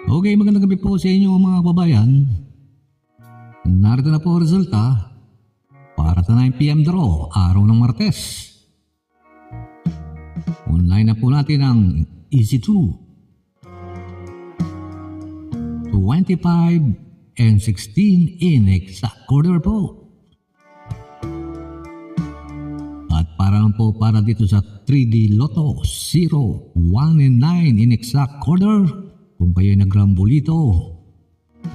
Okay, magandang gabi po sa inyo mga kababayan. Narito na po ang resulta para sa 9 PM draw, araw ng Martes. Unahin na po natin ang Easy 2, 25 and 16 in exact order po. At para lang po para dito sa 3D Lotto, 0, 1 and 9 in exact order. Kung kayo'y nagrambolito,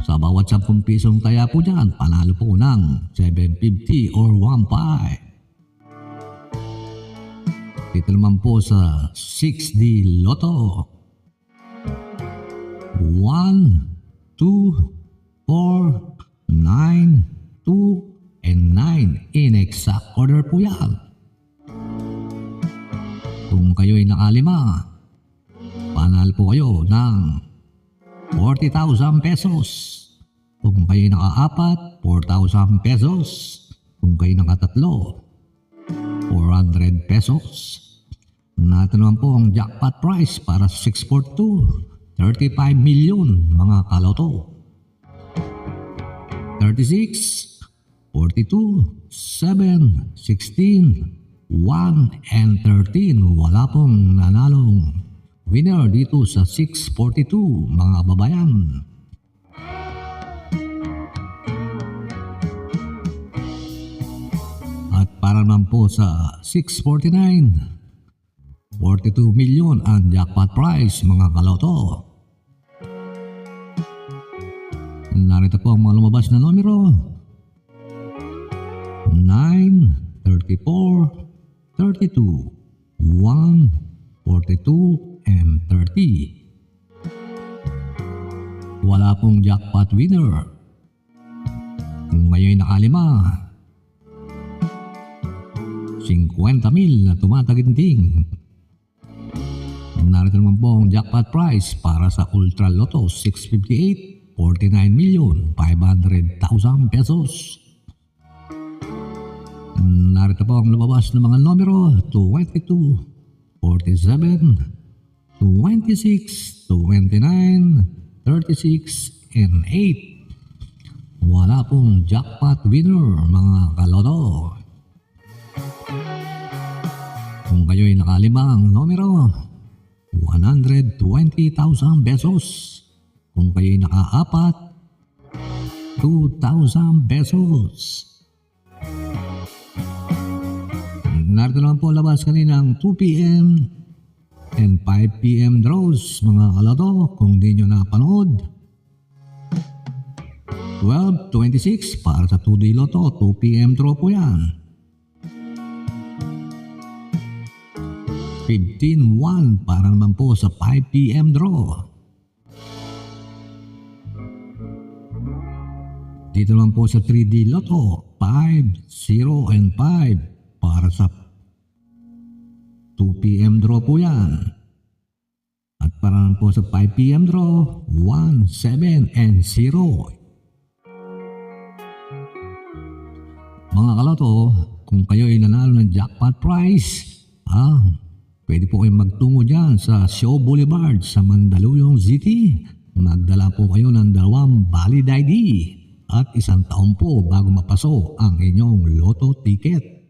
sa bawat 10 pisong taya po dyan, panalo po ng 750 or 1.5. Dito naman po sa 6D Lotto, 1, 2, 4, 9, 2, and 9 in exact order po yan. Kung kayo'y nakalima, panalo po kayo ng 40,000 pesos. Kung kayo nakaapat, 4,000 pesos. Kung kayo nakatatlo, 400 pesos. Natin naman po ang jackpot prize para sa 642, 35 million mga kaloto. 36, 42, 7, 16, 1, and 13. Wala pong nanalong winner dito sa 642 mga kababayan. At para naman po sa 649, 42 million ang jackpot prize mga kaloto. Narito po ang mga lumabas na numero: 9, 34, 32, 1, 42, and 30. Wala pong jackpot winner. Kung ngayon nakalima, 50,000 na tumataginting. Narito naman po ang jackpot prize para sa Ultra Lotto 658, 49,500,000 pesos. Narito po ang lumabas ng mga numero: 22, 47, 26, 29, 36, and 8. Wala pong jackpot winner mga kaloto. Kung kayo'y nakalimang numero, 120,000 pesos. Kung kayo'y nakaapat, 2,000 pesos. Narito naman po labas kaninang 2 PM and 5 PM draws mga kaloto. Kung di nyo napanood, 12:26 para sa 2D Lotto, 2 PM draw po yan. 15:01 para naman po sa 5 PM draw. Dito naman po sa 3D Lotto, 5, 0, and 5 para sa 2 PM draw po yan. At para naman po sa 5 PM draw, 1, 7, and 0. Mga kaloto, kung kayo ay nanalo ng jackpot prize, pwede po kayong magtungo dyan sa Show Boulevard sa Mandaluyong City. Magdala po kayo ng 2 valid ID at 1 taon po bago mapasok ang inyong lotto ticket.